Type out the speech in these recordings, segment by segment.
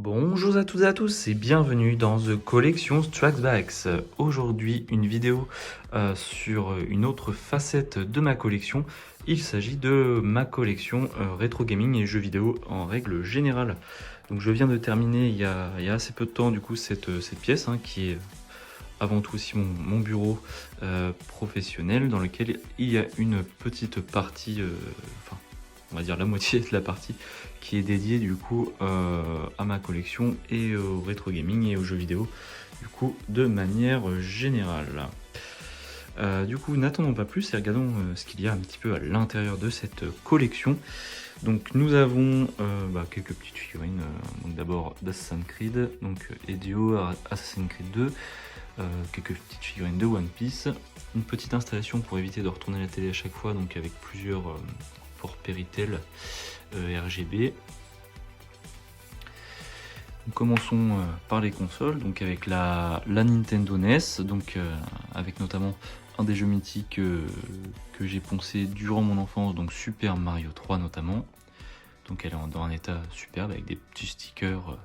Bonjour à toutes et à tous et bienvenue dans The Collection Trackbacks. Aujourd'hui, une vidéo sur une autre facette de ma collection. Il s'agit de ma collection rétro gaming et jeux vidéo en règle générale. Donc je viens de terminer il y a assez peu de temps du coup cette pièce qui est avant tout aussi mon bureau professionnel dans lequel il y a une petite partie, on va dire la moitié de la partie qui est dédiée du coup à ma collection et au rétro gaming et aux jeux vidéo du coup de manière générale. Du coup, n'attendons pas plus et regardons ce qu'il y a un petit peu à l'intérieur de cette collection. Donc nous avons quelques petites figurines, donc d'abord d'Assassin's Creed, donc Ezio, Assassin's Creed 2, quelques petites figurines de One Piece, une petite installation pour éviter de retourner la télé à chaque fois, donc avec plusieurs ports Péritel RGB. Donc, commençons par les consoles, donc avec la Nintendo NES, donc avec notamment un des jeux mythiques que j'ai poncé durant mon enfance, donc Super Mario 3 notamment. Donc elle est dans un état superbe avec des petits stickers.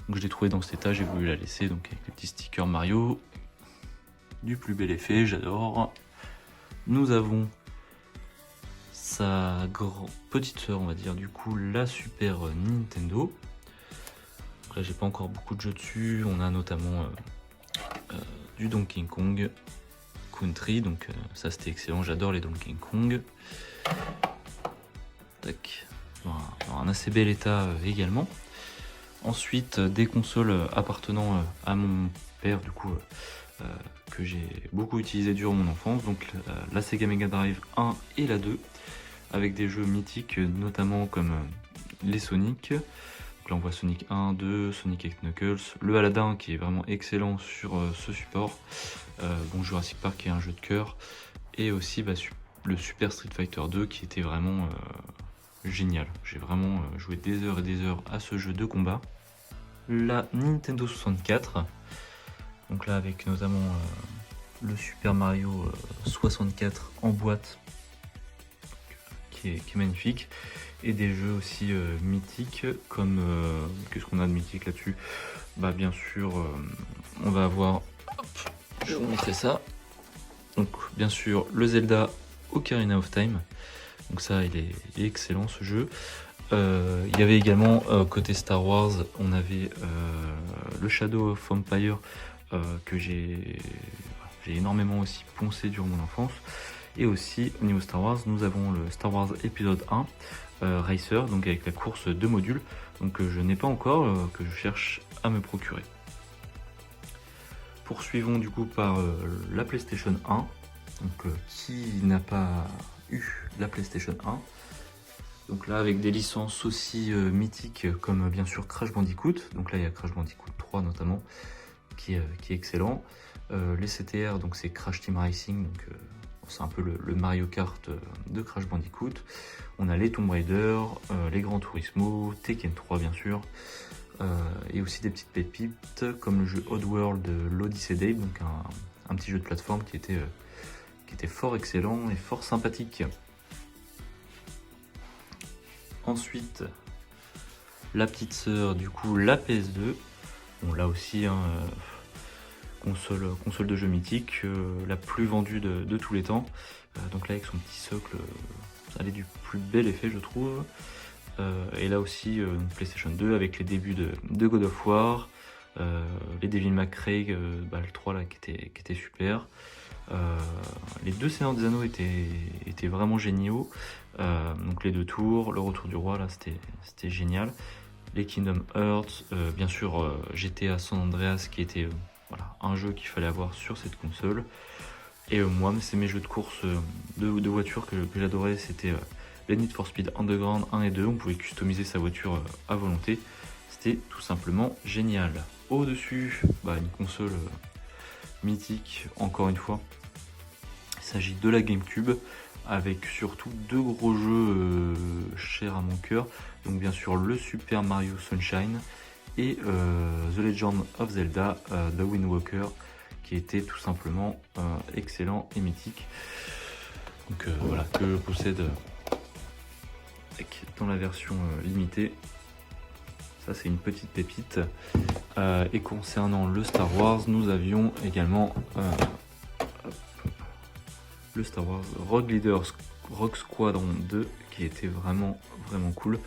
Donc je l'ai trouvé dans cet état, j'ai voulu la laisser, donc avec les petits stickers Mario. Du plus bel effet, j'adore. Nous avons sa petite sœur, on va dire, du coup la Super Nintendo. Donc là j'ai pas encore beaucoup de jeux dessus, on a notamment du Donkey Kong Country, donc ça c'était excellent, j'adore les Donkey Kong. Tac, dans un assez bel état également. Ensuite des consoles appartenant à mon père du coup que j'ai beaucoup utilisé durant mon enfance, donc la Sega Mega Drive 1 et la 2 avec des jeux mythiques notamment comme les Sonic. Donc là on voit Sonic 1, 2, Sonic X Knuckles, le Aladdin qui est vraiment excellent sur ce support, bon Jurassic Park qui est un jeu de cœur, et aussi le Super Street Fighter 2 qui était vraiment génial. J'ai vraiment joué des heures et des heures à ce jeu de combat. La Nintendo 64, donc là avec notamment le Super Mario 64 en boîte qui est magnifique, et des jeux aussi mythiques comme qu'est-ce qu'on a de mythique là-dessus, bien sûr on va avoir, hop, je vais vous montrer ça, donc bien sûr le Zelda Ocarina of Time, donc ça il est excellent ce jeu. Il y avait également côté Star Wars, on avait le Shadow of Empire que j'ai énormément aussi poncé durant mon enfance. Et aussi au niveau Star Wars, nous avons le Star Wars épisode 1 Racer, donc avec la course de modules, donc que je n'ai pas encore, que je cherche à me procurer. Poursuivons du coup par la PlayStation 1, donc qui n'a pas eu la PlayStation 1. Donc là avec des licences aussi mythiques comme bien sûr Crash Bandicoot, donc là il y a Crash Bandicoot 3 notamment qui est excellent. Les CTR, donc c'est Crash Team Racing, donc c'est un peu le Mario Kart de Crash Bandicoot. On a les Tomb Raider, les Gran Turismo, Tekken 3 bien sûr, et aussi des petites pépites comme le jeu Oddworld de l'Odyssey Dave, donc un petit jeu de plateforme qui était fort excellent et fort sympathique. Ensuite, la petite sœur, du coup, la PS2. Bon, là aussi, console de jeux mythique, la plus vendue de tous les temps. Donc là, avec son petit socle, elle est du plus bel effet, je trouve. Et là aussi, PlayStation 2 avec les débuts de God of War, les Devil May Cry, le 3 là qui était super. Les deux Seigneurs des Anneaux étaient vraiment géniaux. Donc les deux tours, le retour du roi là c'était génial. Les Kingdom Hearts, bien sûr GTA San Andreas qui était un jeu qu'il fallait avoir sur cette console. Et moi c'est mes jeux de course de voiture que j'adorais, c'était les Need for Speed Underground 1 et 2, on pouvait customiser sa voiture à volonté. C'était tout simplement génial. Au-dessus, une console mythique encore une fois. Il s'agit de la GameCube avec surtout deux gros jeux chers à mon cœur, donc bien sûr le Super Mario Sunshine et The Legend of Zelda The Wind Walker qui était tout simplement excellent et mythique, donc que je possède dans la version limitée. ça c'est une petite pépite. Et concernant le Star Wars, nous avions également le Star Wars Rogue Squadron 2 qui était vraiment cool.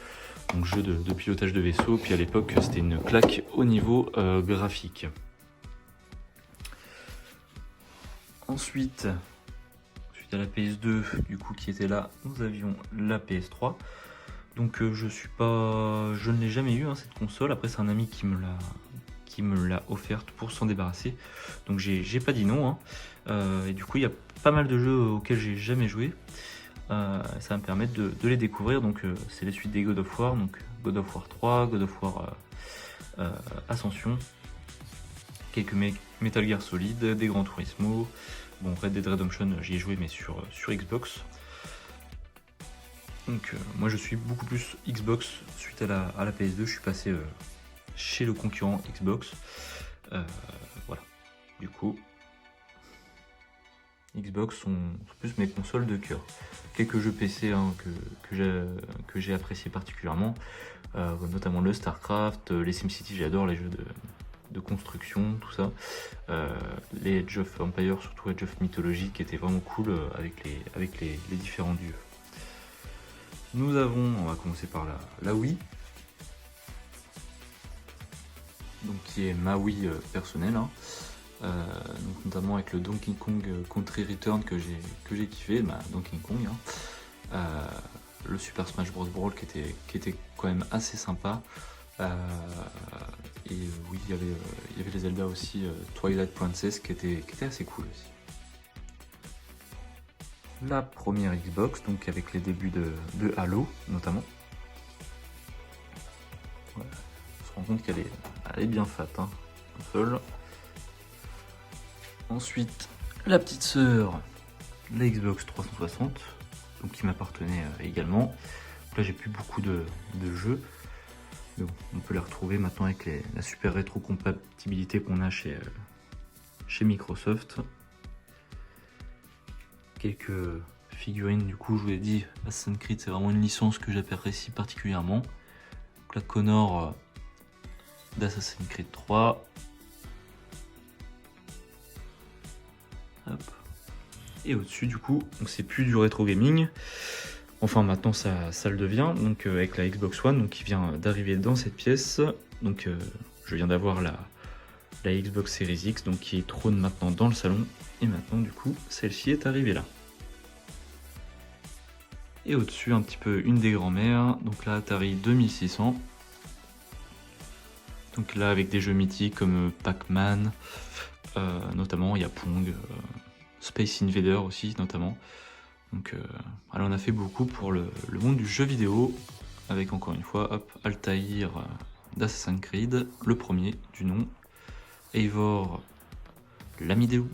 Donc jeu de pilotage de vaisseau, puis à l'époque c'était une claque au niveau graphique. Ensuite à la PS2 du coup qui était là, nous avions la PS3. Donc je ne l'ai jamais eu cette console. Après c'est un ami qui me l'a offerte pour s'en débarrasser. Donc j'ai pas dit non. Et du coup il y a pas mal de jeux auxquels j'ai jamais joué. Ça va me permettre de les découvrir. Donc c'est les suites des God of War. Donc God of War 3, God of War Ascension, quelques Metal Gear Solid, des Gran Turismo. Bon, Red Dead Redemption, j'y ai joué mais sur Xbox. Donc moi je suis beaucoup plus Xbox suite à la PS2, je suis passé chez le concurrent Xbox. Voilà, du coup Xbox sont plus mes consoles de cœur. Quelques jeux PC que j'ai apprécié particulièrement, notamment le StarCraft, les SimCity, j'adore les jeux de construction, tout ça. Les Age of Empires, surtout Age of Mythology, qui était vraiment cool avec les différents dieux. Nous avons, on va commencer par la Wii, donc qui est ma Wii personnelle, donc notamment avec le Donkey Kong Country Return que j'ai kiffé, Donkey Kong, le Super Smash Bros Brawl qui était quand même assez sympa, et oui il y avait les Zelda aussi, Twilight Princess qui était assez cool aussi. La première Xbox, donc avec les débuts de Halo notamment. Ouais, on se rend compte qu'elle est bien fat, console. Ensuite, la petite sœur, la Xbox 360, donc qui m'appartenait également. Donc là, j'ai plus beaucoup de jeux, mais bon, on peut les retrouver maintenant avec la super rétrocompatibilité qu'on a chez Microsoft. Quelques figurines, du coup je vous l'ai dit, Assassin's Creed c'est vraiment une licence que j'apprécie particulièrement. Donc la Connor d'Assassin's Creed 3. Hop. Et au-dessus du coup, donc c'est plus du rétro gaming. Enfin maintenant ça le devient, donc avec la Xbox One donc, qui vient d'arriver dans cette pièce. Donc je viens d'avoir la Xbox Series X, donc qui trône maintenant dans le salon. Et maintenant du coup celle-ci est arrivée là. Et au-dessus un petit peu une des grand-mères, donc la Atari 2600. Donc là avec des jeux mythiques comme Pac-Man, notamment il y a Pong, Space Invader aussi notamment. Donc alors on a fait beaucoup pour le monde du jeu vidéo, avec encore une fois Altaïr d'Assassin's Creed, le premier du nom, Eivor l'Amidou,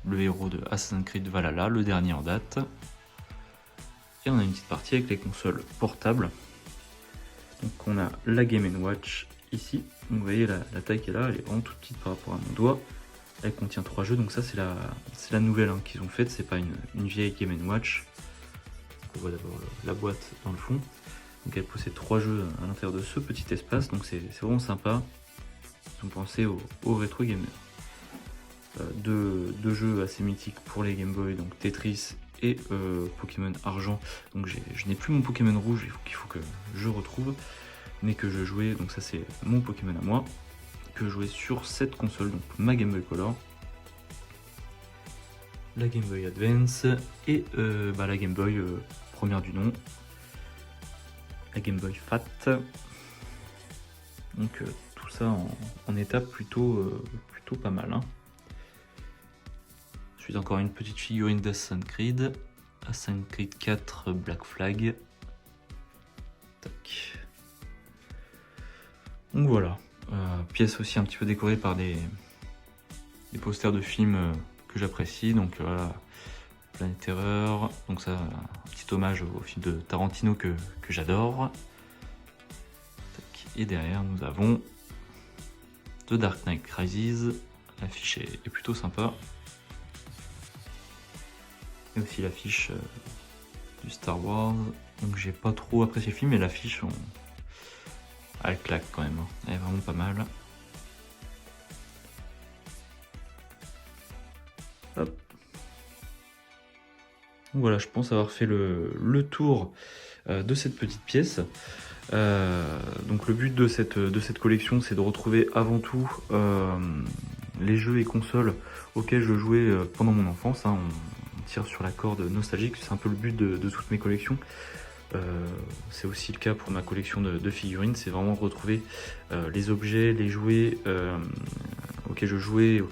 le héros de Assassin's Creed Valhalla, le dernier en date. Et on a une petite partie avec les consoles portables. Donc on a la Game & Watch ici. Donc vous voyez la taille qu'elle a, elle est vraiment toute petite par rapport à mon doigt. Elle contient 3 jeux, donc ça c'est la nouvelle qu'ils ont faite, c'est pas une vieille Game & Watch. On voit d'abord la boîte dans le fond. Donc elle possède 3 jeux à l'intérieur de ce petit espace, donc c'est vraiment sympa. Ils ont pensé aux rétro gamers. Deux jeux assez mythiques pour les Game Boy, donc Tetris et Pokémon Argent. Donc je n'ai plus mon Pokémon Rouge, il faut que je retrouve, mais que je jouais, donc ça c'est mon Pokémon à moi, que je jouais sur cette console, donc ma Game Boy Color, la Game Boy Advance et la Game Boy première du nom, la Game Boy Fat. Donc tout ça en état plutôt pas mal. Ensuite encore une petite figurine d'Assassin's Creed 4 Black Flag. Tac. Donc voilà, pièce aussi un petit peu décorée par des posters de films que j'apprécie. Donc voilà, Planète Terreur, donc ça un petit hommage au film de Tarantino que j'adore. Et derrière nous avons The Dark Knight Rises, l'affiche est plutôt sympa. Et aussi l'affiche du Star Wars, donc j'ai pas trop apprécié le film, mais l'affiche elle claque quand même, hein. Elle est vraiment pas mal. Hop. Donc voilà, je pense avoir fait le tour de cette petite pièce. Donc le but de cette collection, c'est de retrouver avant tout les jeux et consoles auxquels je jouais pendant mon enfance, hein. On tire sur la corde nostalgique, c'est un peu le but de toutes mes collections. C'est aussi le cas pour ma collection de figurines, c'est vraiment retrouver les objets, les jouets auxquels je jouais,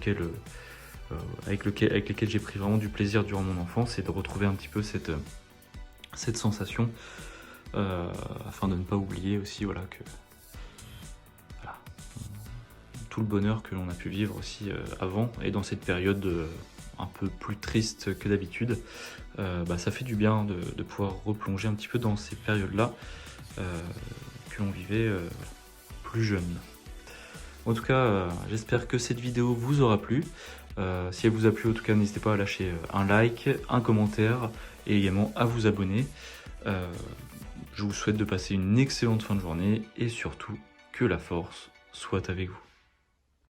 avec lesquels j'ai pris vraiment du plaisir durant mon enfance, et de retrouver un petit peu cette sensation, afin de ne pas oublier aussi, voilà, que voilà, tout le bonheur que l'on a pu vivre aussi avant, et dans cette période un peu plus triste que d'habitude, ça fait du bien de pouvoir replonger un petit peu dans ces périodes-là que l'on vivait plus jeune. En tout cas, j'espère que cette vidéo vous aura plu. Si elle vous a plu, en tout cas, n'hésitez pas à lâcher un like, un commentaire et également à vous abonner. Je vous souhaite de passer une excellente fin de journée et surtout que la force soit avec vous.